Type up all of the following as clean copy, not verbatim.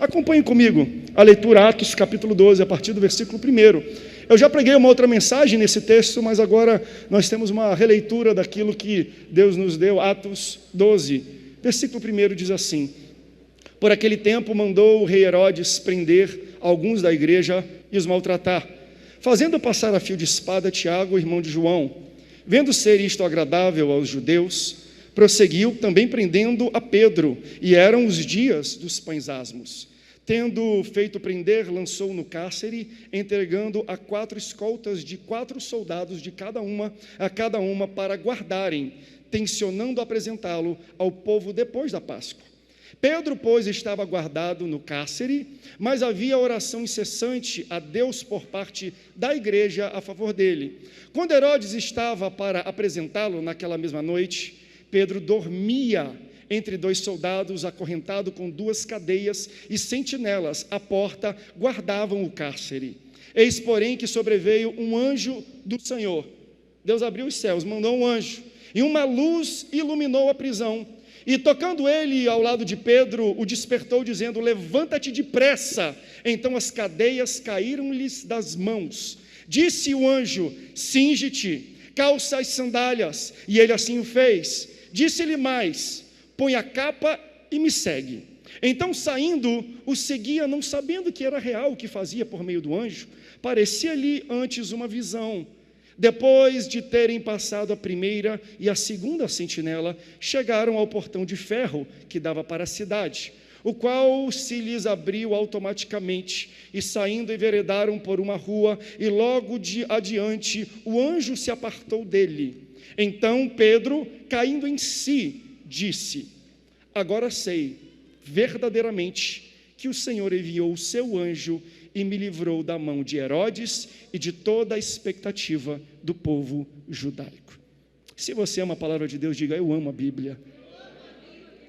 Acompanhe comigo a leitura, Atos capítulo 12, a partir do versículo 1. Eu já preguei uma outra mensagem nesse texto, mas agora nós temos uma releitura daquilo que Deus nos deu. Atos 12, versículo 1 diz assim: por aquele tempo mandou o rei Herodes prender alguns da igreja e os maltratar, fazendo passar a fio de espada Tiago, irmão de João. Vendo ser isto agradável aos judeus, prosseguiu também prendendo a Pedro, e eram os dias dos pães asmos. Tendo feito prender, lançou no cárcere, entregando a 4 escoltas de 4 soldados de a cada uma para guardarem, tencionando apresentá-lo ao povo depois da Páscoa. Pedro, pois, estava guardado no cárcere, mas havia oração incessante a Deus por parte da igreja a favor dele. Quando Herodes estava para apresentá-lo naquela mesma noite, Pedro dormia entre 2 soldados, acorrentado com 2 cadeias, e sentinelas à porta guardavam o cárcere. Eis, porém, que sobreveio um anjo do Senhor. Deus abriu os céus, mandou um anjo, e uma luz iluminou a prisão. E tocando ele ao lado de Pedro, o despertou, dizendo: levanta-te depressa. Então as cadeias caíram-lhes das mãos. Disse o anjo: cinge-te, calça as sandálias. E ele assim o fez. Disse-lhe mais: põe a capa e me segue. Então, saindo, o seguia, não sabendo que era real o que fazia por meio do anjo. Parecia-lhe antes uma visão. Depois de terem passado a primeira e a segunda sentinela, chegaram ao portão de ferro que dava para a cidade, o qual se lhes abriu automaticamente, e saindo enveredaram por uma rua, e logo de adiante o anjo se apartou dele. Então Pedro, caindo em si, disse: agora sei verdadeiramente que o Senhor enviou o seu anjo e me livrou da mão de Herodes e de toda a expectativa do povo judaico. Se você ama a palavra de Deus, diga: eu amo a Bíblia.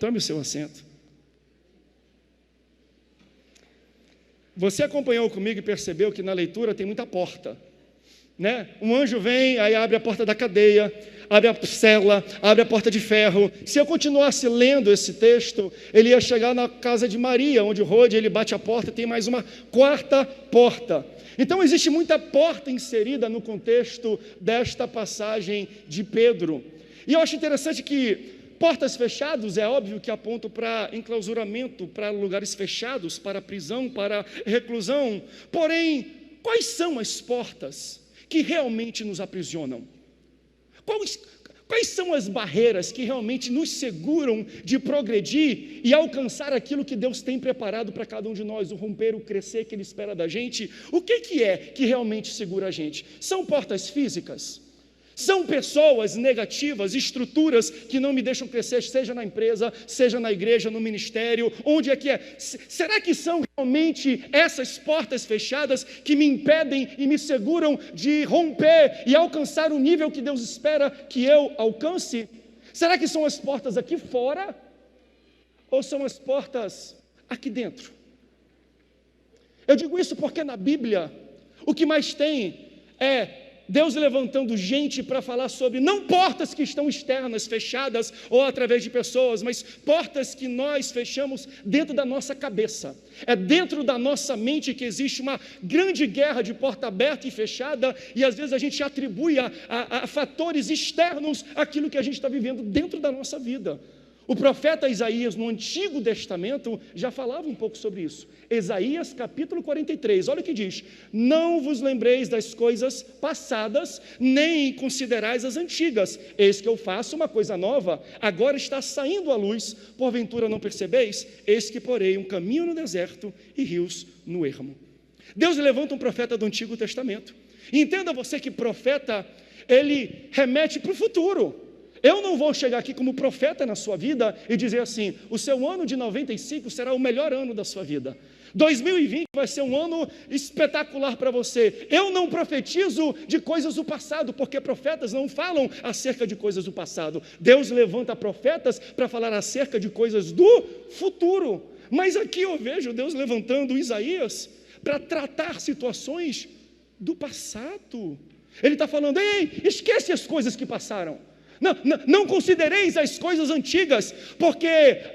Tome o seu assento. Você acompanhou comigo e percebeu que na leitura tem muita porta, né? Um anjo vem, aí abre a porta da cadeia, abre a cela, abre a porta de ferro. Se eu continuasse lendo esse texto, ele ia chegar na casa de Maria, onde Rode, ele bate a porta, tem mais uma 4ª porta. Então existe muita porta inserida no contexto desta passagem de Pedro. E eu acho interessante que portas fechadas, é óbvio que apontam para enclausuramento, para lugares fechados, para prisão, para reclusão. Porém, quais são as portas que realmente nos aprisionam? Quais são as barreiras que realmente nos seguram de progredir e alcançar aquilo que Deus tem preparado para cada um de nós, o romper, o crescer que Ele espera da gente? O que é que realmente segura a gente? São portas físicas? São pessoas negativas, estruturas que não me deixam crescer, seja na empresa, seja na igreja, no ministério, onde é que é? Será que são realmente essas portas fechadas que me impedem e me seguram de romper e alcançar o nível que Deus espera que eu alcance? Será que são as portas aqui fora ou são as portas aqui dentro? Eu digo isso porque na Bíblia o que mais tem é Deus levantando gente para falar sobre, não portas que estão externas, fechadas, ou através de pessoas, mas portas que nós fechamos dentro da nossa cabeça. É dentro da nossa mente que existe uma grande guerra de porta aberta e fechada, e às vezes a gente atribui a fatores externos aquilo que a gente está vivendo dentro da nossa vida. O profeta Isaías, no Antigo Testamento, já falava um pouco sobre isso. Isaías capítulo 43, olha o que diz: não vos lembreis das coisas passadas, nem considerais as antigas. Eis que eu faço uma coisa nova, agora está saindo à luz, porventura não percebeis? Eis que porei um caminho no deserto e rios no ermo. Deus levanta um profeta do Antigo Testamento. E entenda você que profeta, ele remete para o futuro. Eu não vou chegar aqui como profeta na sua vida e dizer assim: o seu ano de 95 será o melhor ano da sua vida. 2020 vai ser um ano espetacular para você. Eu não profetizo de coisas do passado, porque profetas não falam acerca de coisas do passado. Deus levanta profetas para falar acerca de coisas do futuro. Mas aqui eu vejo Deus levantando Isaías para tratar situações do passado. Ele está falando: ei, esquece as coisas que passaram. Não considereis as coisas antigas, porque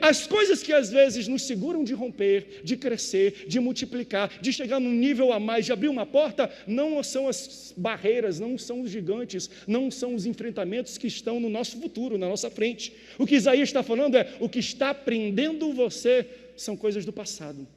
as coisas que às vezes nos seguram de romper, de crescer, de multiplicar, de chegar num nível a mais, de abrir uma porta, não são as barreiras, não são os gigantes, não são os enfrentamentos que estão no nosso futuro, na nossa frente. O que Isaías está falando é, o que está prendendo você são coisas do passado,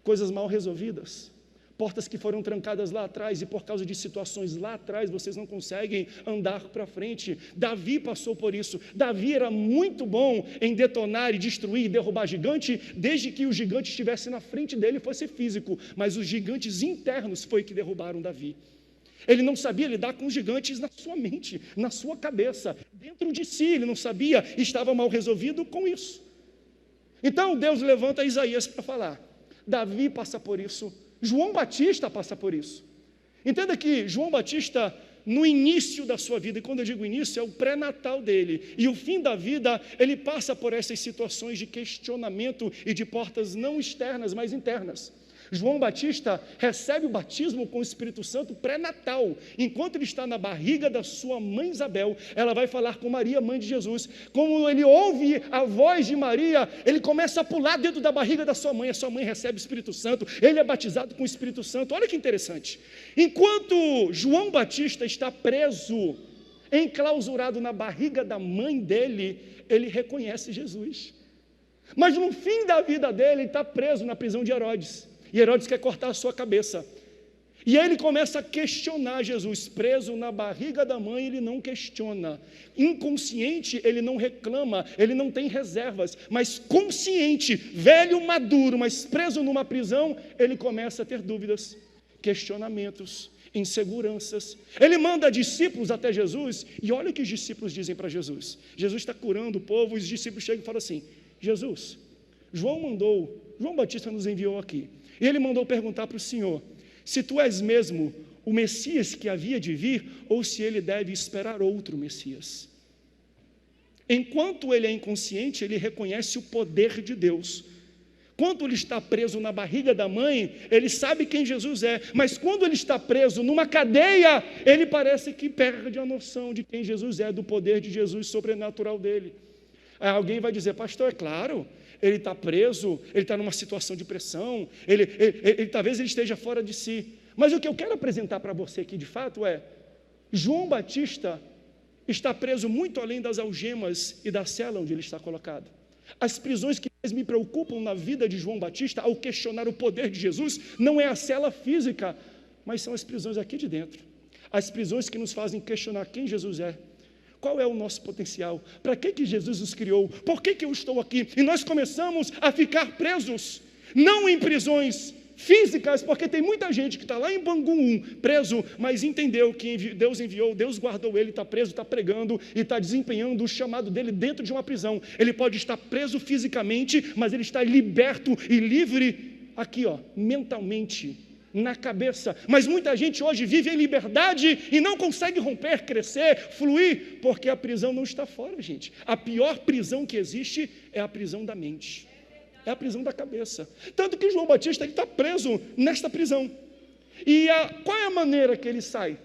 coisas mal resolvidas, portas que foram trancadas lá atrás e por causa de situações lá atrás vocês não conseguem andar para frente. Davi passou por isso. Davi era muito bom em detonar e destruir e derrubar gigante, desde que o gigante estivesse na frente dele e fosse físico, mas os gigantes internos foi que derrubaram Davi. Ele não sabia lidar com os gigantes na sua mente, na sua cabeça, dentro de si, ele não sabia, estava mal resolvido com isso. Então Deus levanta Isaías para falar. Davi passa por isso, João Batista passa por isso. Entenda que João Batista, no início da sua vida, e quando eu digo início, é o pré-natal dele, e o fim da vida, ele passa por essas situações de questionamento e de portas não externas, mas internas. João Batista recebe o batismo com o Espírito Santo pré-natal. Enquanto ele está na barriga da sua mãe Isabel, ela vai falar com Maria, mãe de Jesus. Como ele ouve a voz de Maria, ele começa a pular dentro da barriga da sua mãe. A sua mãe recebe o Espírito Santo, ele é batizado com o Espírito Santo. Olha que interessante. Enquanto João Batista está preso, enclausurado na barriga da mãe dele, ele reconhece Jesus. Mas no fim da vida dele, ele está preso na prisão de Herodes. E Herodes quer cortar a sua cabeça. E ele começa a questionar Jesus. Preso na barriga da mãe, ele não questiona. Inconsciente, ele não reclama, ele não tem reservas. Mas consciente, velho, maduro, mas preso numa prisão, ele começa a ter dúvidas, questionamentos, inseguranças. Ele manda discípulos até Jesus, e olha o que os discípulos dizem para Jesus. Jesus está curando o povo, e os discípulos chegam e falam assim: Jesus, João Batista nos enviou aqui. E ele mandou perguntar para o Senhor, se tu és mesmo o Messias que havia de vir, ou se ele deve esperar outro Messias. Enquanto ele é inconsciente, ele reconhece o poder de Deus. Quando ele está preso na barriga da mãe, ele sabe quem Jesus é, mas quando ele está preso numa cadeia, ele parece que perde a noção de quem Jesus é, do poder de Jesus sobrenatural dele. Aí alguém vai dizer: pastor, é claro, ele está preso, ele está numa situação de pressão, talvez ele esteja fora de si. Mas o que eu quero apresentar para você aqui de fato é, João Batista está preso muito além das algemas e da cela onde ele está colocado. As prisões que mais me preocupam na vida de João Batista, ao questionar o poder de Jesus, não é a cela física, mas são as prisões aqui de dentro. As prisões que nos fazem questionar quem Jesus é. Qual é o nosso potencial? Para que Jesus nos criou? Por que eu estou aqui? E nós começamos a ficar presos, não em prisões físicas, porque tem muita gente que está lá em Bangu 1, preso, mas entendeu que Deus enviou, Deus guardou ele, está preso, está pregando e está desempenhando o chamado dele dentro de uma prisão. Ele pode estar preso fisicamente, mas ele está liberto e livre aqui, mentalmente, na cabeça. Mas muita gente hoje vive em liberdade e não consegue romper, crescer, fluir, porque a prisão não está fora, gente. A pior prisão que existe é a prisão da mente, é a prisão da cabeça. Tanto que João Batista está preso nesta prisão. E qual é a maneira que ele sai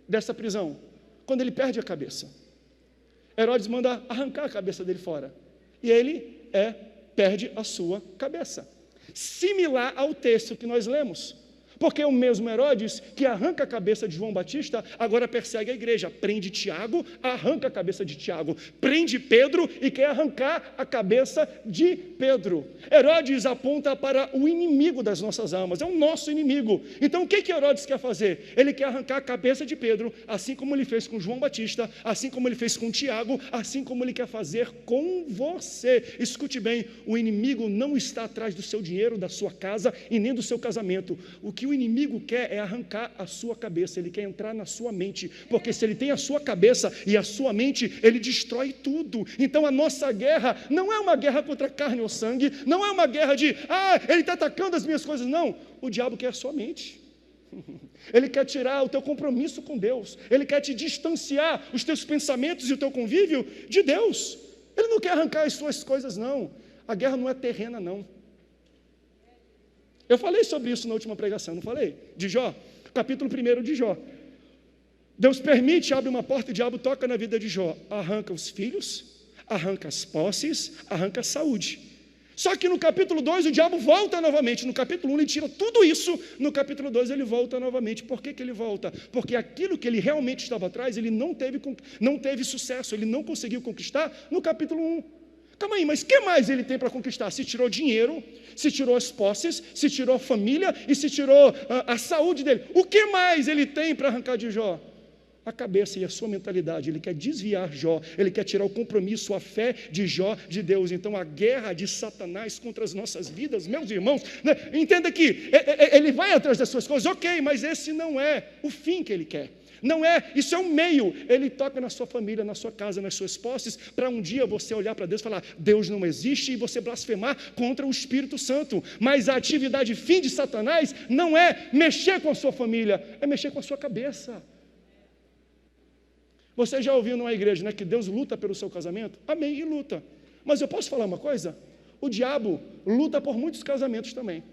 dessa prisão? Quando ele perde a cabeça. Herodes manda arrancar a cabeça dele fora, e ele perde a sua cabeça. Similar ao texto que nós lemos. Porque o mesmo Herodes que arranca a cabeça de João Batista, agora persegue a igreja, prende Tiago, arranca a cabeça de Tiago, prende Pedro e quer arrancar a cabeça de Pedro. Herodes aponta para o inimigo das nossas almas, é o nosso inimigo. Então o que Herodes quer fazer? Ele quer arrancar a cabeça de Pedro, assim como ele fez com João Batista, assim como ele fez com Tiago, assim como ele quer fazer com você. Escute bem, o inimigo não está atrás do seu dinheiro, da sua casa e nem do seu casamento. O que o inimigo quer é arrancar a sua cabeça, ele quer entrar na sua mente, porque se ele tem a sua cabeça e a sua mente, ele destrói tudo. Então a nossa guerra não é uma guerra contra carne ou sangue, não é uma guerra de, ele está atacando as minhas coisas, não. O diabo quer a sua mente. Ele quer tirar o teu compromisso com Deus, ele quer te distanciar os teus pensamentos e o teu convívio de Deus. Ele não quer arrancar as suas coisas, não. A guerra não é terrena, não. Eu falei sobre isso na última pregação, não falei? De Jó, capítulo 1 de Jó. Deus permite, abre uma porta, e o diabo toca na vida de Jó, arranca os filhos, arranca as posses, arranca a saúde. Só que no capítulo 2 o diabo volta novamente. No capítulo 1 ele tira tudo isso, no capítulo 2 ele volta novamente. Por que ele volta? Porque aquilo que ele realmente estava atrás, ele não teve sucesso, ele não conseguiu conquistar no capítulo 1. Calma aí, mas o que mais ele tem para conquistar? Se tirou dinheiro, se tirou as posses, se tirou a família e se tirou a saúde dele. O que mais ele tem para arrancar de Jó? A cabeça e a sua mentalidade. Ele quer desviar Jó, ele quer tirar o compromisso, a fé de Jó de Deus. Então a guerra de Satanás contra as nossas vidas, meus irmãos, né? Entenda que ele vai atrás das suas coisas, ok, mas esse não é o fim que ele quer. Não é, isso é um meio. Ele toca na sua família, na sua casa, nas suas posses, para um dia você olhar para Deus e falar, Deus não existe, e você blasfemar contra o Espírito Santo. Mas a atividade fim de Satanás não é mexer com a sua família, é mexer com a sua cabeça. Você já ouviu numa igreja, né, que Deus luta pelo seu casamento? Amém, e luta. Mas eu posso falar uma coisa? O diabo luta por muitos casamentos também.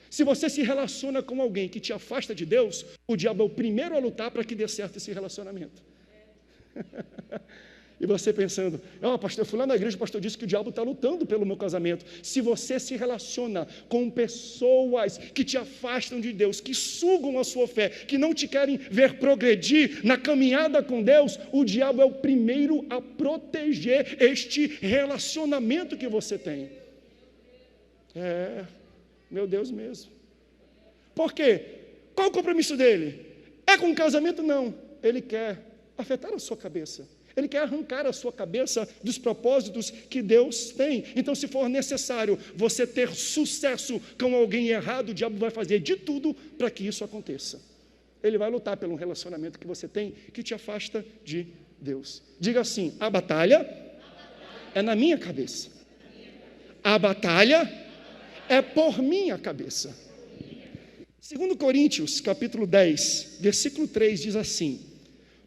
Se você se relaciona com alguém que te afasta de Deus, o diabo é o primeiro a lutar para que dê certo esse relacionamento. E você pensando, pastor, eu fui lá na igreja, o pastor disse que o diabo está lutando pelo meu casamento. Se você se relaciona com pessoas que te afastam de Deus, que sugam a sua fé, que não te querem ver progredir na caminhada com Deus, o diabo é o primeiro a proteger este relacionamento que você tem. Meu Deus mesmo. Por quê? Qual o compromisso dele? É com o casamento? Não. Ele quer afetar a sua cabeça. Ele quer arrancar a sua cabeça dos propósitos que Deus tem. Então, se for necessário você ter sucesso com alguém errado, o diabo vai fazer de tudo para que isso aconteça. Ele vai lutar pelo relacionamento que você tem que te afasta de Deus. Diga assim, a batalha é na minha cabeça. A batalha é por minha cabeça. 2 Coríntios, capítulo 10, versículo 3, diz assim,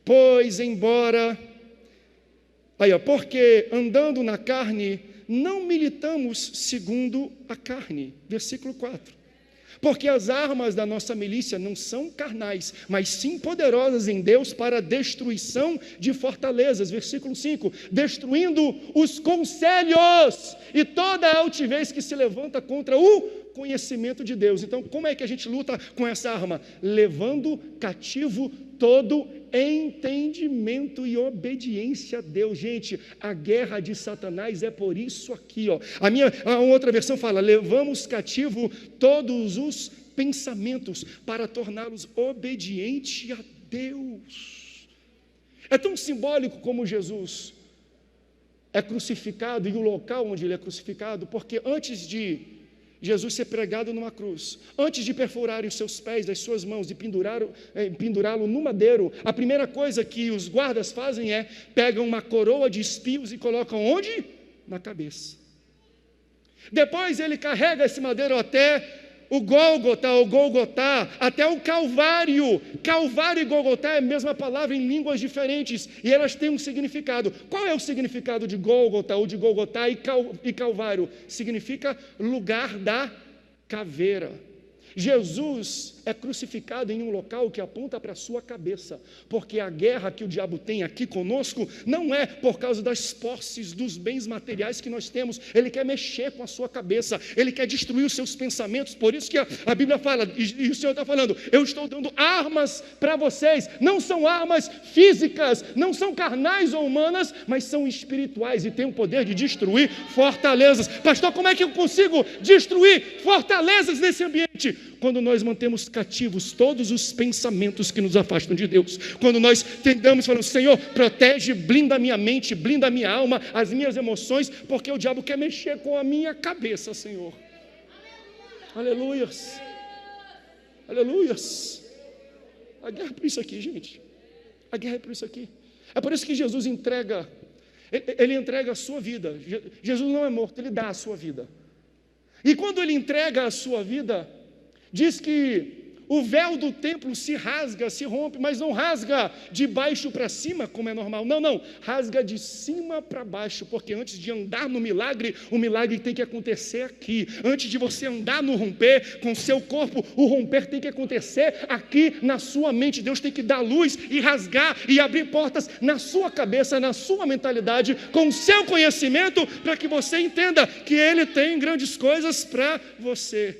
pois embora... porque andando na carne, não militamos segundo a carne. Versículo 4. Porque as armas da nossa milícia não são carnais, mas sim poderosas em Deus para a destruição de fortalezas. Versículo 5. Destruindo os conselhos e toda a altivez que se levanta contra o conhecimento de Deus. Então, como é que a gente luta com essa arma? Levando cativo todo entendimento e obediência a Deus. Gente, a guerra de Satanás é por isso aqui, ó. A outra versão fala, levamos cativo todos os pensamentos para torná-los obedientes a Deus. É tão simbólico como Jesus é crucificado e o local onde ele é crucificado, porque antes de Jesus ser pregado numa cruz, antes de perfurarem os seus pés, as suas mãos e pendurá-lo no madeiro, a primeira coisa que os guardas fazem é pegam uma coroa de espinhos e colocam onde? Na cabeça. Depois ele carrega esse madeiro até o Gólgota, ou Golgotá, até o Calvário. Calvário e Golgotá é a mesma palavra em línguas diferentes, e elas têm um significado. Qual é o significado de Gólgota, ou de Golgotá e Calvário? Significa lugar da caveira. Jesus é crucificado em um local que aponta para a sua cabeça, porque a guerra que o diabo tem aqui conosco não é por causa das posses, dos bens materiais que nós temos. Ele quer mexer com a sua cabeça, ele quer destruir os seus pensamentos. Por isso que a Bíblia fala, e o Senhor está falando, eu estou dando armas para vocês. Não são armas físicas, não são carnais ou humanas, mas são espirituais e têm o poder de destruir fortalezas. Pastor, como é que eu consigo destruir fortalezas nesse ambiente? Quando nós mantemos cativos todos os pensamentos que nos afastam de Deus, quando nós tentamos falar, Senhor, protege, blinda a minha mente, blinda a minha alma, as minhas emoções, porque o diabo quer mexer com a minha cabeça, Senhor. Aleluias, aleluias. A guerra é por isso aqui, gente. A guerra é por isso aqui. É por isso que Jesus entrega, ele entrega a sua vida. Jesus não é morto, ele dá a sua vida. E quando ele entrega a sua vida, diz que O véu do templo se rasga, se rompe, mas não rasga de baixo para cima, como é normal. Não, rasga de cima para baixo, porque antes de andar no milagre, o milagre tem que acontecer aqui. Antes de você andar no romper com o seu corpo, o romper tem que acontecer aqui na sua mente. Deus tem que dar luz e rasgar e abrir portas na sua cabeça, na sua mentalidade, com o seu conhecimento, para que você entenda que Ele tem grandes coisas para você.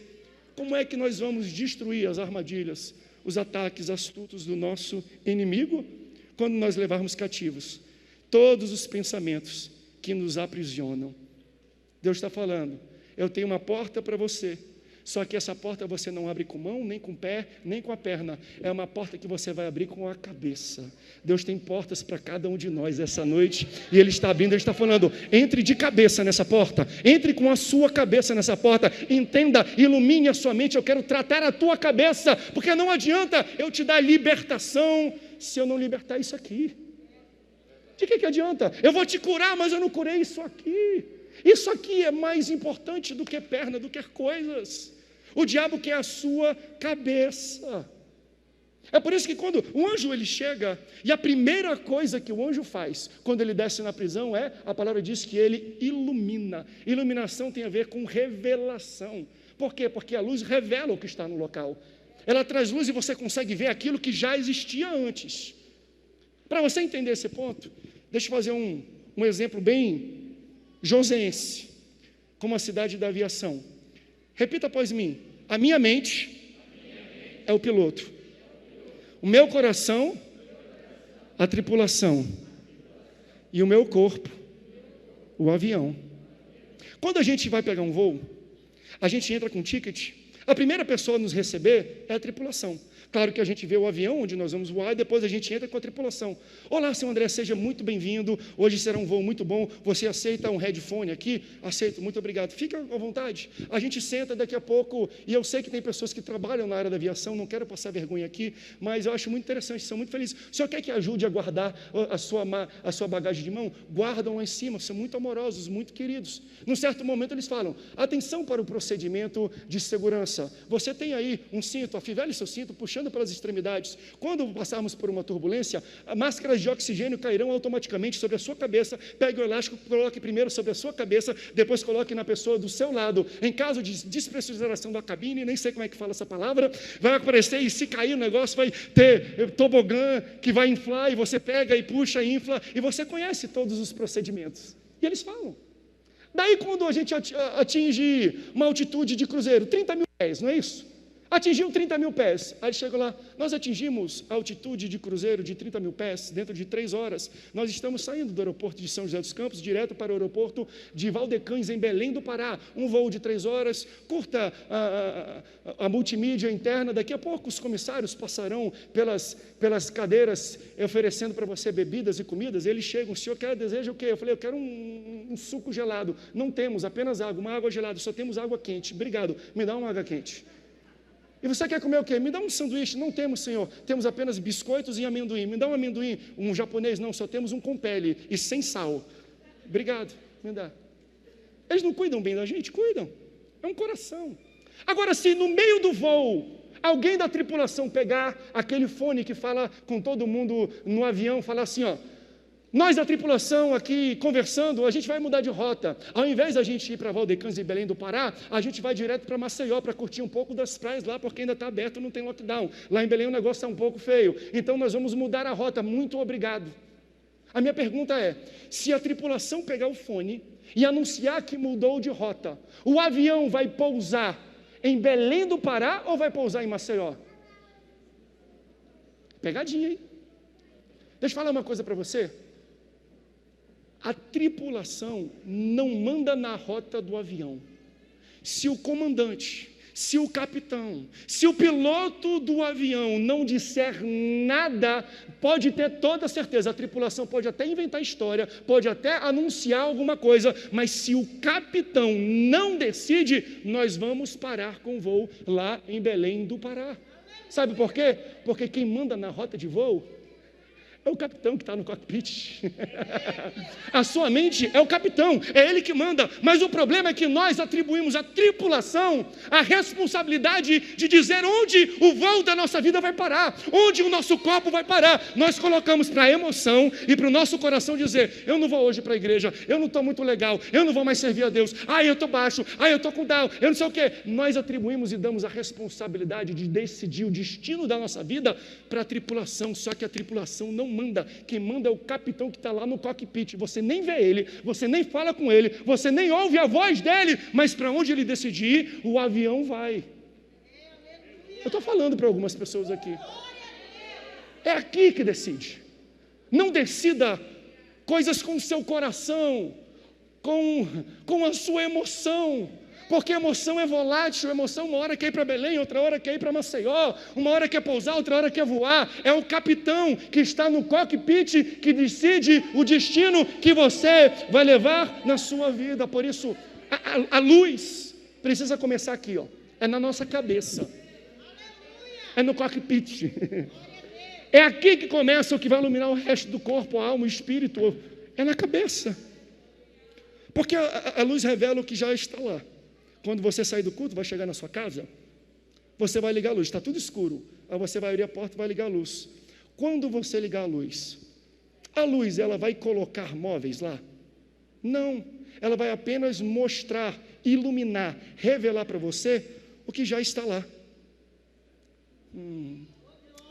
Como é que nós vamos destruir as armadilhas, os ataques astutos do nosso inimigo? Quando nós levarmos cativos todos os pensamentos que nos aprisionam. Deus está falando, eu tenho uma porta para você, só que essa porta você não abre com mão, nem com o pé, nem com a perna, é uma porta que você vai abrir com a cabeça. Deus tem portas para cada um de nós essa noite, e Ele está abrindo, Ele está falando, entre de cabeça nessa porta, entre com a sua cabeça nessa porta, entenda, ilumine a sua mente, eu quero tratar a tua cabeça, porque não adianta eu te dar libertação, se eu não libertar isso aqui. De que adianta? Eu vou te curar, mas eu não curei isso aqui. Isso aqui é mais importante do que perna, do que coisas. O diabo quer a sua cabeça. É por isso que quando o anjo ele chega, e a primeira coisa que o anjo faz, quando ele desce na prisão, a palavra diz que ele ilumina. Iluminação tem a ver com revelação. Por quê? Porque a luz revela o que está no local. Ela traz luz e você consegue ver aquilo que já existia antes. Para você entender esse ponto, deixa eu fazer um exemplo bem joseense, como a cidade da aviação. Repita após mim. A minha mente é o piloto. O meu coração, a tripulação. E o meu corpo, o avião. Quando a gente vai pegar um voo, a gente entra com um ticket. A primeira pessoa a nos receber é a tripulação. Claro que a gente vê o avião onde nós vamos voar e depois a gente entra com a tripulação. Olá, seu André, seja muito bem-vindo. Hoje será um voo muito bom. Você aceita um headphone aqui? Aceito, muito obrigado. Fica à vontade. A gente senta daqui a pouco, e eu sei que tem pessoas que trabalham na área da aviação, não quero passar vergonha aqui, mas eu acho muito interessante, são muito felizes. O senhor quer que ajude a guardar a sua bagagem de mão? Guardam lá em cima, são muito amorosos, muito queridos. Num certo momento eles falam, atenção para o procedimento de segurança. Você tem aí um cinto, afivele seu cinto, puxando pelas extremidades. Quando passarmos por uma turbulência, máscaras de oxigênio cairão automaticamente sobre a sua cabeça. Pegue o elástico, coloque primeiro sobre a sua cabeça, depois coloque na pessoa do seu lado. Em caso de despressurização da cabine, nem sei como é que fala essa palavra, vai aparecer e se cair o negócio vai ter tobogã que vai inflar e você pega e puxa e infla e você conhece todos os procedimentos. E eles falam. Daí quando a gente atinge uma altitude de cruzeiro, 30 mil pés, não é isso? Atingiu 30 mil pés, aí chega lá, nós atingimos a altitude de cruzeiro de 30 mil pés, dentro de 3 horas, nós estamos saindo do aeroporto de São José dos Campos, direto para o aeroporto de Valdecães, em Belém do Pará, um voo de 3 horas, curta a multimídia interna, daqui a pouco os comissários passarão pelas cadeiras, oferecendo para você bebidas e comidas, eles chegam, o senhor deseja o quê? Eu falei, eu quero um suco gelado, não temos, apenas água, uma água gelada, só temos água quente, obrigado, me dá uma água quente. E você quer comer o quê? Me dá um sanduíche. Não temos, senhor. Temos apenas biscoitos e amendoim. Me dá um amendoim. Um japonês, não. Só temos um com pele e sem sal. Obrigado. Me dá. Eles não cuidam bem da gente? Cuidam. É um coração. Agora, se no meio do voo, alguém da tripulação pegar aquele fone que fala com todo mundo no avião, falar assim, ó, nós da tripulação aqui conversando, a gente vai mudar de rota. Ao invés da gente ir para Valdecães e Belém do Pará, a gente vai direto para Maceió para curtir um pouco das praias lá, porque ainda está aberto, não tem lockdown. Lá em Belém o negócio está um pouco feio. Então nós vamos mudar a rota. Muito obrigado. A minha pergunta é, se a tripulação pegar o fone e anunciar que mudou de rota, o avião vai pousar em Belém do Pará ou vai pousar em Maceió? Pegadinha, hein? Deixa eu falar uma coisa para você. A tripulação não manda na rota do avião. Se o comandante, se o capitão, se o piloto do avião não disser nada, pode ter toda certeza, a tripulação pode até inventar história, pode até anunciar alguma coisa, mas se o capitão não decide, nós vamos parar com o voo lá em Belém do Pará. Sabe por quê? Porque quem manda na rota de voo É o capitão que está no cockpit. A sua mente é o capitão, é ele que manda. Mas o problema é que nós atribuímos à tripulação a responsabilidade de dizer onde o voo da nossa vida vai parar, onde o nosso copo vai parar. Nós colocamos para a emoção e para o nosso coração dizer: eu não vou hoje para a igreja, eu não estou muito legal, eu não vou mais servir a Deus, eu estou baixo, eu estou com down, eu não sei o quê. Nós atribuímos e damos a responsabilidade de decidir o destino da nossa vida para a tripulação. Só que a tripulação não manda, quem manda é o capitão que está lá no cockpit. Você nem vê ele, você nem fala com ele, você nem ouve a voz dele, mas para onde ele decidir, o avião vai. Eu estou falando para algumas pessoas aqui. É aqui que decide. Não decida coisas com o seu coração, com a sua emoção, porque emoção é volátil. Emoção uma hora quer ir para Belém, outra hora quer ir para Maceió, uma hora quer pousar, outra hora quer voar. É o capitão que está no cockpit que decide o destino que você vai levar na sua vida. Por isso, a luz precisa começar aqui, é na nossa cabeça, é no cockpit. É aqui que começa o que vai iluminar o resto do corpo, a alma, o espírito, é na cabeça. Porque a luz revela o que já está lá. Quando você sair do culto, vai chegar na sua casa, você vai ligar a luz, está tudo escuro, aí você vai abrir a porta e vai ligar a luz. Quando você ligar a luz, ela vai colocar móveis lá? Não, ela vai apenas mostrar, iluminar, revelar para você o que já está lá.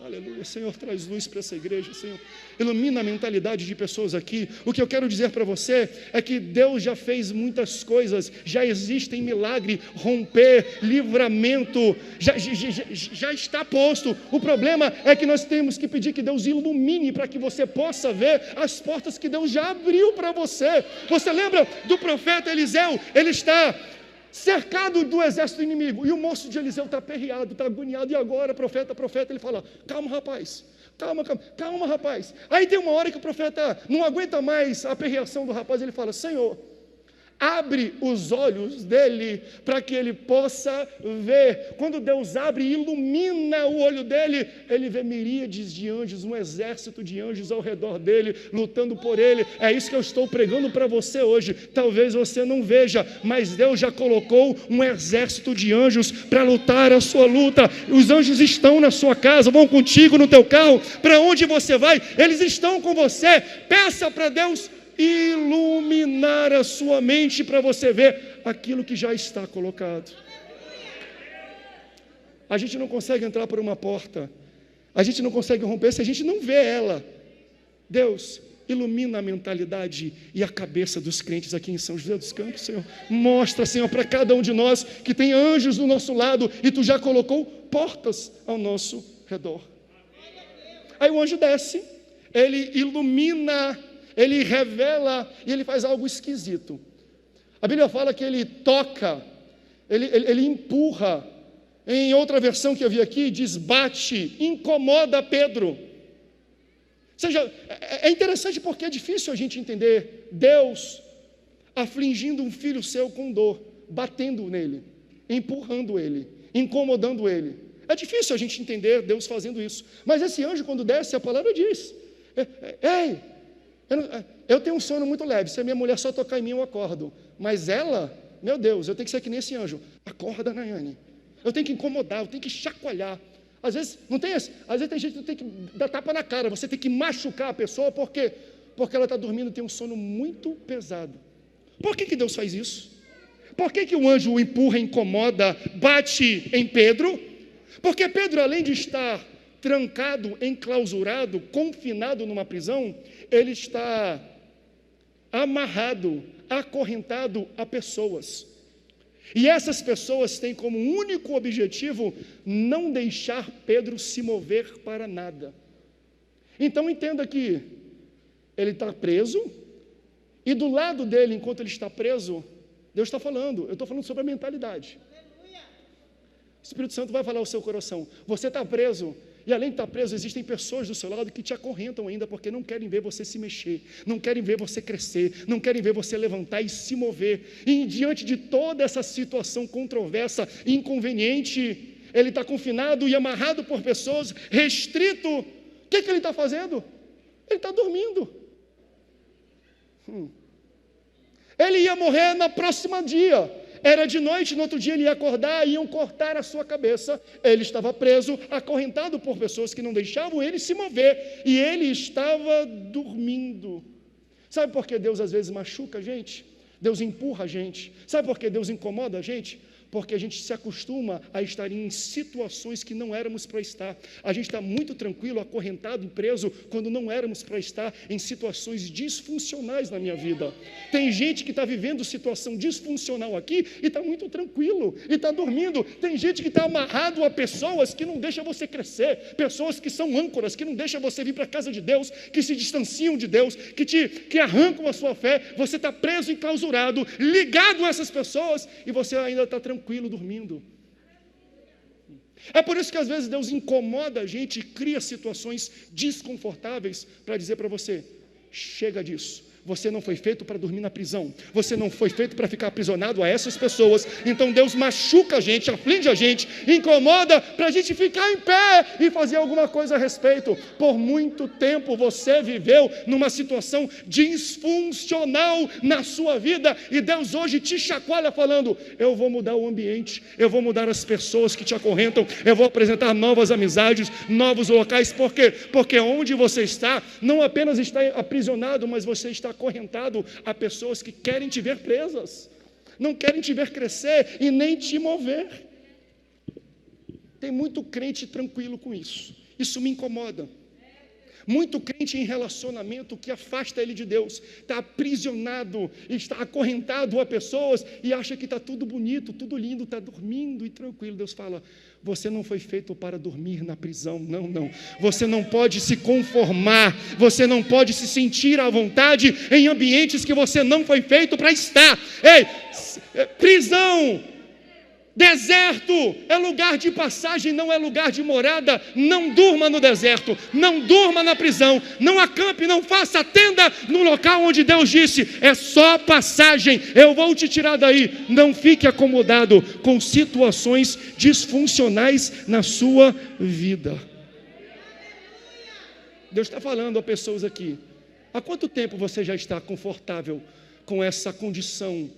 Aleluia, Senhor, traz luz para essa igreja, Senhor, ilumina a mentalidade de pessoas aqui. O que eu quero dizer para você é que Deus já fez muitas coisas, já existem milagre, romper, livramento, já está posto. O problema é que nós temos que pedir que Deus ilumine para que você possa ver as portas que Deus já abriu para você. Você lembra do profeta Eliseu? Ele está cercado do exército inimigo, e o moço de Eliseu está aperreado, está agoniado, e agora, profeta, ele fala: calma rapaz, calma rapaz. Aí tem uma hora que o profeta não aguenta mais a aperreação do rapaz, ele fala: Senhor, abre os olhos dele para que ele possa ver. Quando Deus abre e ilumina o olho dele, ele vê miríades de anjos, um exército de anjos ao redor dele, lutando por ele. É isso que eu estou pregando para você hoje. Talvez você não veja, mas Deus já colocou um exército de anjos para lutar a sua luta. Os anjos estão na sua casa, vão contigo no teu carro, para onde você vai, eles estão com você. Peça para Deus iluminar a sua mente para você ver aquilo que já está colocado. A gente não consegue entrar por uma porta, a gente não consegue romper se a gente não vê ela. Deus, ilumina a mentalidade e a cabeça dos crentes aqui em São José dos Campos, Senhor. Mostra, Senhor, para cada um de nós que tem anjos do nosso lado e Tu já colocou portas ao nosso redor. Aí o anjo desce, ele ilumina, ele revela e ele faz algo esquisito. A Bíblia fala que ele toca, ele empurra. Em outra versão que eu vi aqui, diz bate, incomoda Pedro. Ou seja, é interessante porque é difícil a gente entender Deus afligindo um filho seu com dor, batendo nele, empurrando ele, incomodando ele. É difícil a gente entender Deus fazendo isso. Mas esse anjo, quando desce, a palavra diz: ei, eu tenho um sono muito leve, se a minha mulher só tocar em mim eu acordo, mas ela, meu Deus, eu tenho que ser que nem esse anjo. Acorda, Nayane, eu tenho que incomodar, eu tenho que chacoalhar. Às vezes, não tem esse, às vezes tem gente que tem que dar tapa na cara, você tem que machucar a pessoa, porque ela está dormindo, tem um sono muito pesado. Por que Deus faz isso? Por que o anjo o empurra, incomoda, bate em Pedro? Porque Pedro, além de estar trancado, enclausurado, confinado numa prisão, ele está amarrado, acorrentado a pessoas. E essas pessoas têm como único objetivo não deixar Pedro se mover para nada. Então entenda que ele está preso, e do lado dele, enquanto ele está preso, Deus está falando, eu estou falando sobre a mentalidade. O Espírito Santo vai falar ao seu coração: você está preso, e além de estar preso, existem pessoas do seu lado que te acorrentam ainda, porque não querem ver você se mexer, não querem ver você crescer, não querem ver você levantar e se mover. E diante de toda essa situação controversa, inconveniente, ele está confinado e amarrado por pessoas, restrito. O que ele está fazendo? Ele está dormindo. Ele ia morrer no próximo dia. Era de noite, no outro dia ele ia acordar, iam cortar a sua cabeça. Ele estava preso, acorrentado por pessoas que não deixavam ele se mover, e ele estava dormindo. Sabe por que Deus às vezes machuca a gente? Deus empurra a gente. Sabe por que Deus incomoda a gente? Porque a gente se acostuma a estar em situações que não éramos para estar. A gente está muito tranquilo, acorrentado e preso, quando não éramos para estar em situações disfuncionais na minha vida. Tem gente que está vivendo situação disfuncional aqui e está muito tranquilo, e está dormindo. Tem gente que está amarrado a pessoas que não deixam você crescer, pessoas que são âncoras, que não deixam você vir para a casa de Deus, que se distanciam de Deus, que arrancam a sua fé. Você está preso, enclausurado, ligado a essas pessoas, e você ainda está tranquilo, dormindo. É por isso que às vezes Deus incomoda a gente e cria situações desconfortáveis para dizer para você: chega disso. Você não foi feito para dormir na prisão. Você não foi feito para ficar aprisionado a essas pessoas. Então Deus machuca a gente, aflige a gente, incomoda para a gente ficar em pé e fazer alguma coisa a respeito. Por muito tempo você viveu numa situação disfuncional na sua vida, e Deus hoje te chacoalha falando: eu vou mudar o ambiente, eu vou mudar as pessoas que te acorrentam, eu vou apresentar novas amizades, novos locais. Por quê? Porque onde você está, não apenas está aprisionado, mas você está acorrentado a pessoas que querem te ver presas, não querem te ver crescer e nem te mover. Tem muito crente tranquilo com isso. Isso me incomoda. Muito crente em relacionamento que afasta ele de Deus, está aprisionado, está acorrentado a pessoas e acha que está tudo bonito, tudo lindo, está dormindo e tranquilo. Deus fala: você não foi feito para dormir na prisão, não. Você não pode se conformar, você não pode se sentir à vontade em ambientes que você não foi feito para estar. Ei, prisão, deserto é lugar de passagem, não é lugar de morada. Não durma no deserto, não durma na prisão, não acampe, não faça tenda no local onde Deus disse: é só passagem, eu vou te tirar daí. Não fique acomodado com situações disfuncionais na sua vida. Deus está falando a pessoas aqui: há quanto tempo você já está confortável com essa condição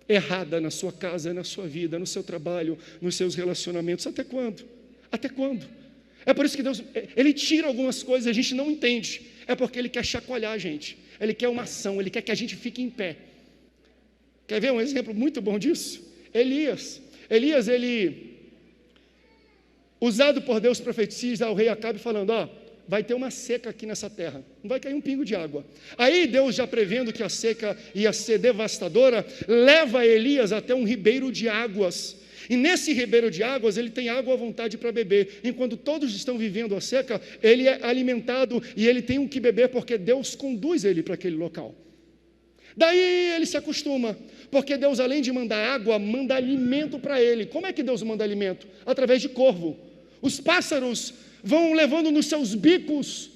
errada na sua casa, na sua vida, no seu trabalho, nos seus relacionamentos? Até quando? Até quando? É por isso que Deus, Ele tira algumas coisas e a gente não entende. É porque Ele quer chacoalhar a gente. Ele quer uma ação, Ele quer que a gente fique em pé. Quer ver um exemplo muito bom disso? Elias, ele, usado por Deus, profetiza ao rei Acabe falando: vai ter uma seca aqui nessa terra, não vai cair um pingo de água. Aí Deus, já prevendo que a seca ia ser devastadora, leva Elias até um ribeiro de águas. E nesse ribeiro de águas ele tem água à vontade para beber. Enquanto todos estão vivendo a seca, ele é alimentado e ele tem o que beber, porque Deus conduz ele para aquele local. Daí ele se acostuma, porque Deus, além de mandar água, manda alimento para ele. Como é que Deus manda alimento? Através de corvo. Os pássaros vão levando nos seus bicos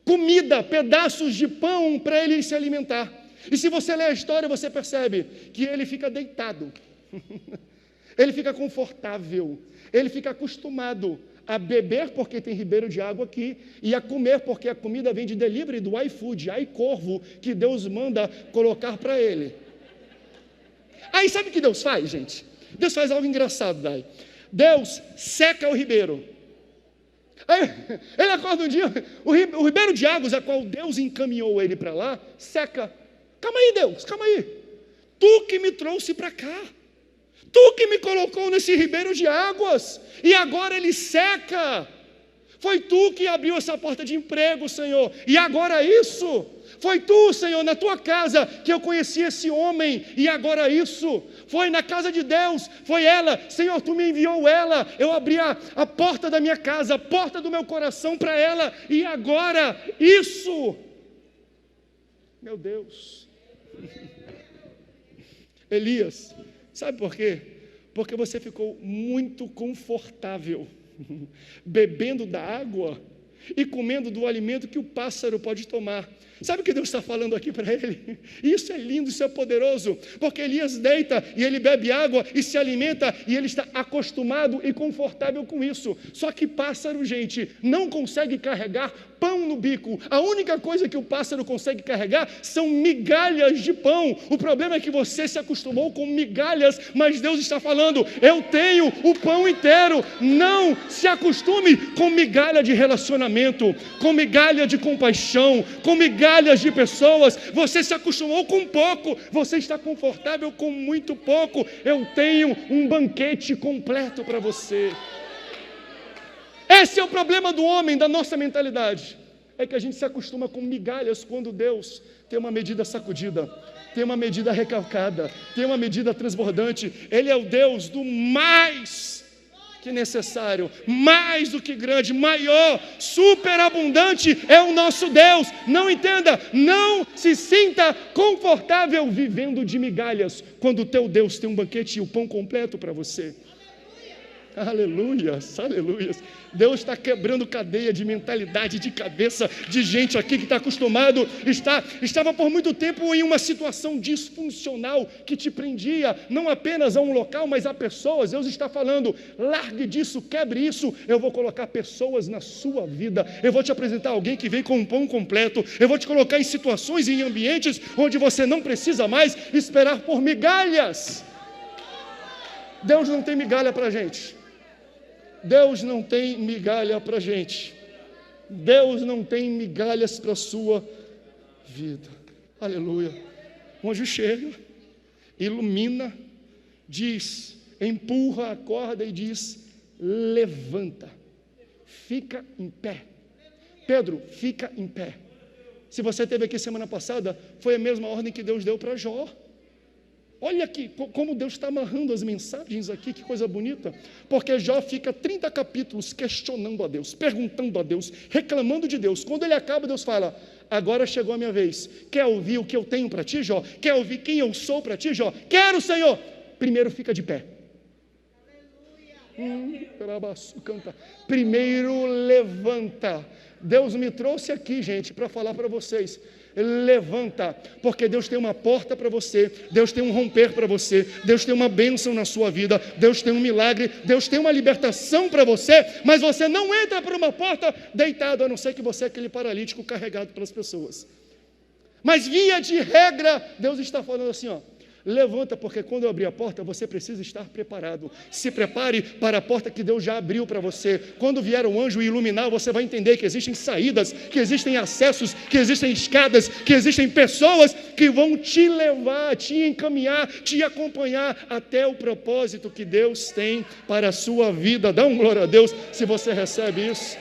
comida, pedaços de pão para ele se alimentar. E se você ler a história, você percebe que ele fica deitado, ele fica confortável, ele fica acostumado a beber, porque tem ribeiro de água aqui, e a comer, porque a comida vem de delivery do iFood, iCorvo, que Deus manda colocar para ele. Aí sabe o que Deus faz, gente? Deus faz algo engraçado, daí. Deus seca o ribeiro. Aí, ele acorda um dia, o ribeiro de águas, a qual Deus encaminhou ele para lá, seca. Calma aí, Deus, calma aí. Tu que me trouxe para cá, tu que me colocou nesse ribeiro de águas, e agora ele seca. Foi tu que abriu essa porta de emprego, Senhor, e agora isso. Foi tu, Senhor, na tua casa que eu conheci esse homem, e agora isso. Foi na casa de Deus, foi ela, Senhor, tu me enviou ela, eu abri a porta da minha casa, a porta do meu coração para ela, e agora isso. Meu Deus. Elias, sabe por quê? Porque você ficou muito confortável bebendo da água e comendo do alimento que o pássaro pode tomar. Sabe o que Deus está falando aqui para ele? Isso é lindo, isso é poderoso, porque Elias deita e ele bebe água e se alimenta e ele está acostumado e confortável com isso. Só que pássaro, gente, não consegue carregar pão no bico. A única coisa que o pássaro consegue carregar são migalhas de pão. O problema é que você se acostumou com migalhas, mas Deus está falando, eu tenho o pão inteiro. Não se acostume com migalha de relacionamento, com migalha de compaixão, com migalhas de pessoas. Você se acostumou com pouco, você está confortável com muito pouco. Eu tenho um banquete completo para você. Esse é o problema do homem, da nossa mentalidade. É que a gente se acostuma com migalhas quando Deus tem uma medida sacudida, tem uma medida recalcada, tem uma medida transbordante. Ele é o Deus do mais que necessário, mais do que grande, maior, superabundante é o nosso Deus. Não entenda, não se sinta confortável vivendo de migalhas, quando o teu Deus tem um banquete e o pão completo para você. Aleluias, aleluias. Deus está quebrando cadeia de mentalidade, de cabeça, de gente aqui que está acostumado, estava por muito tempo em uma situação disfuncional que te prendia, não apenas a um local, mas a pessoas. Deus está falando, largue disso, quebre isso, eu vou colocar pessoas na sua vida, eu vou te apresentar alguém que vem com um pão completo, eu vou te colocar em situações e em ambientes onde você não precisa mais esperar por migalhas. Deus não tem migalha para a gente. Deus não tem migalha para a gente. Deus não tem migalhas para a sua vida. Aleluia. O anjo chega, ilumina, diz, empurra a corda e diz, levanta, fica em pé. Pedro, fica em pé. Se você esteve aqui semana passada, foi a mesma ordem que Deus deu para Jó. Olha aqui, como Deus está amarrando as mensagens aqui, que coisa bonita, porque Jó fica 30 capítulos questionando a Deus, perguntando a Deus, reclamando de Deus. Quando ele acaba, Deus fala, agora chegou a minha vez, quer ouvir o que eu tenho para ti, Jó? Quer ouvir quem eu sou para ti, Jó? Quero, Senhor! Primeiro fica de pé. Primeiro levanta. Deus me trouxe aqui, gente, para falar para vocês, levanta, porque Deus tem uma porta para você, Deus tem um romper para você, Deus tem uma bênção na sua vida, Deus tem um milagre, Deus tem uma libertação para você, mas você não entra por uma porta deitado, a não ser que você é aquele paralítico carregado pelas pessoas. Mas via de regra, Deus está falando assim, ó, levanta, porque quando eu abrir a porta, você precisa estar preparado. Se prepare para a porta que Deus já abriu para você. Quando vier um anjo iluminar, você vai entender que existem saídas, que existem acessos, que existem escadas, que existem pessoas que vão te levar, te encaminhar, te acompanhar até o propósito que Deus tem para a sua vida. Dá um glória a Deus se você recebe isso.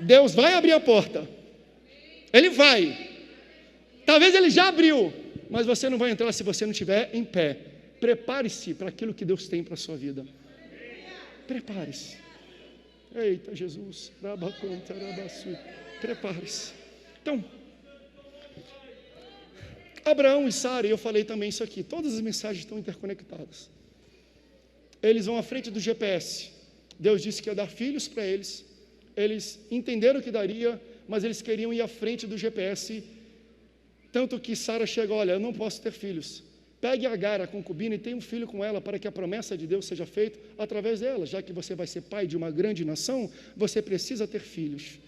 Deus vai abrir a porta. Ele vai. Talvez Ele já abriu, mas você não vai entrar se você não estiver em pé. Prepare-se para aquilo que Deus tem para a sua vida. Prepare-se. Eita, Jesus. Prepare-se. Então, Abraão e Sara, e eu falei também isso aqui, todas as mensagens estão interconectadas. Eles vão à frente do GPS. Deus disse que ia dar filhos para eles. Eles entenderam que daria, mas eles queriam ir à frente do GPS. Tanto que Sara chega, olha, eu não posso ter filhos. Pegue Agar, a concubina, e tenha um filho com ela, para que a promessa de Deus seja feita através dela. Já que você vai ser pai de uma grande nação, você precisa ter filhos.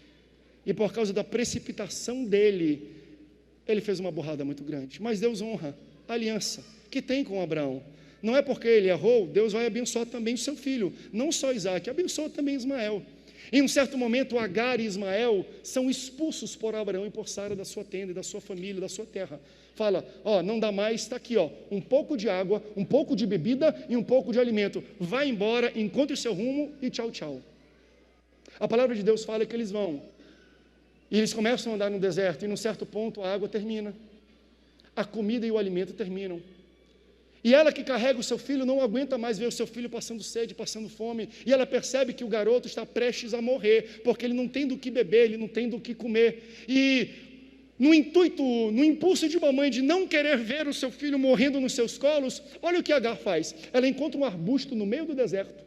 E por causa da precipitação dele, ele fez uma burrada muito grande. Mas Deus honra a aliança que tem com Abraão. Não é porque ele errou, Deus vai abençoar também o seu filho. Não só Isaac, abençoa também Ismael. Em um certo momento, Agar e Ismael são expulsos por Abraão e por Sara da sua tenda, da sua família, da sua terra. Fala, ó, não dá mais, está aqui, ó, um pouco de água, um pouco de bebida e um pouco de alimento. Vai embora, encontre o seu rumo e tchau, tchau. A palavra de Deus fala que eles vão. E eles começam a andar no deserto, e num certo ponto a água termina. A comida e o alimento terminam. E ela que carrega o seu filho não aguenta mais ver o seu filho passando sede, passando fome. E ela percebe que o garoto está prestes a morrer, porque ele não tem do que beber, ele não tem do que comer. E no impulso de uma mãe de não querer ver o seu filho morrendo nos seus colos, olha o que Agar faz. Ela encontra um arbusto no meio do deserto.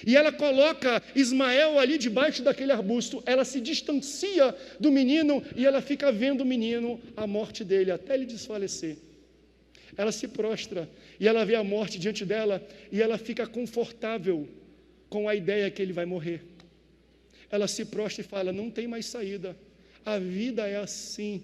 E ela coloca Ismael ali debaixo daquele arbusto, ela se distancia do menino e ela fica vendo o menino, a morte dele, até ele desfalecer. Ela se prostra e ela vê a morte diante dela e ela fica confortável com a ideia que ele vai morrer. Ela se prostra e fala: não tem mais saída, a vida é assim,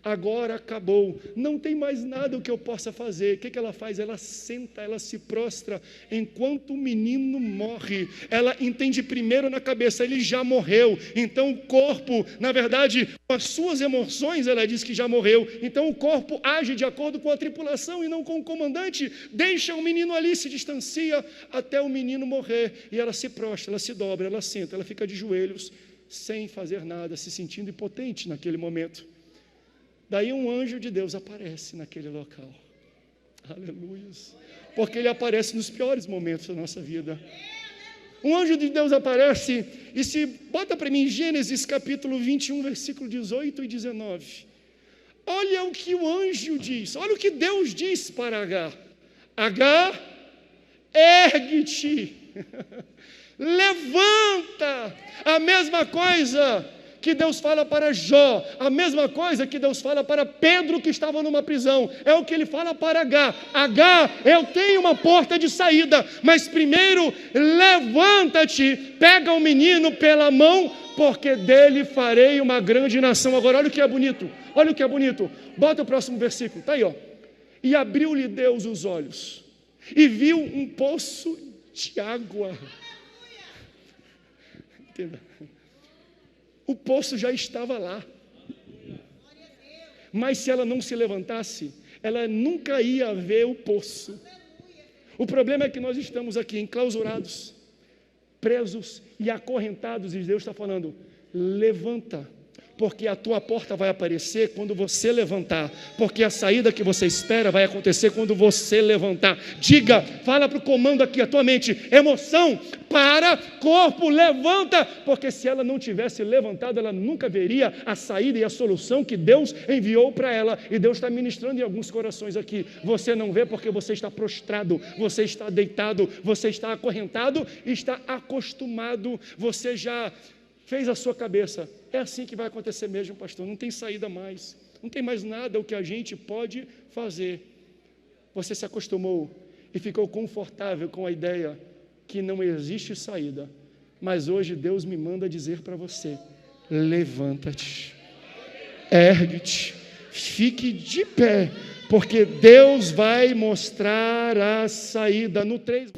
agora acabou, não tem mais nada o que eu possa fazer. O que ela faz? Ela senta, ela se prostra enquanto o menino morre. Ela entende primeiro na cabeça: ele já morreu, então o corpo, na verdade, com as suas emoções, ela diz que já morreu, então o corpo age de acordo com a tripulação e não com o comandante, deixa o menino ali, se distancia até o menino morrer, e ela se prostra, ela se dobra, ela senta, ela fica de joelhos, sem fazer nada, se sentindo impotente naquele momento. Daí um anjo de Deus aparece naquele local. Aleluia. Porque ele aparece nos piores momentos da nossa vida. Um anjo de Deus aparece, e se bota para mim Gênesis capítulo 21, versículo 18 e 19. Olha o que o anjo diz, olha o que Deus diz para Agar. Agar, ergue-te, levanta. A mesma coisa que Deus fala para Jó, a mesma coisa que Deus fala para Pedro, que estava numa prisão, é o que ele fala para Agar. Agar, eu tenho uma porta de saída, mas primeiro levanta-te, pega o menino pela mão, porque dele farei uma grande nação. Agora olha o que é bonito, olha o que é bonito, bota o próximo versículo, está aí, ó. E abriu-lhe Deus os olhos, e viu um poço de água. Entenda. O poço já estava lá, mas se ela não se levantasse, ela nunca ia ver o poço. O problema é que nós estamos aqui enclausurados, presos e acorrentados, e Deus está falando: levanta, porque a tua porta vai aparecer quando você levantar, porque a saída que você espera vai acontecer quando você levantar. Diga, fala para o comando aqui, a tua mente: emoção, para, corpo, levanta, porque se ela não tivesse levantado, ela nunca veria a saída e a solução que Deus enviou para ela. E Deus está ministrando em alguns corações aqui. Você não vê porque você está prostrado, você está deitado, você está acorrentado e está acostumado, você já fez a sua cabeça: é assim que vai acontecer mesmo, pastor, não tem saída mais, não tem mais nada o que a gente pode fazer. Você se acostumou e ficou confortável com a ideia que não existe saída, mas hoje Deus me manda dizer para você: levanta-te, ergue-te, fique de pé, porque Deus vai mostrar a saída. No 3.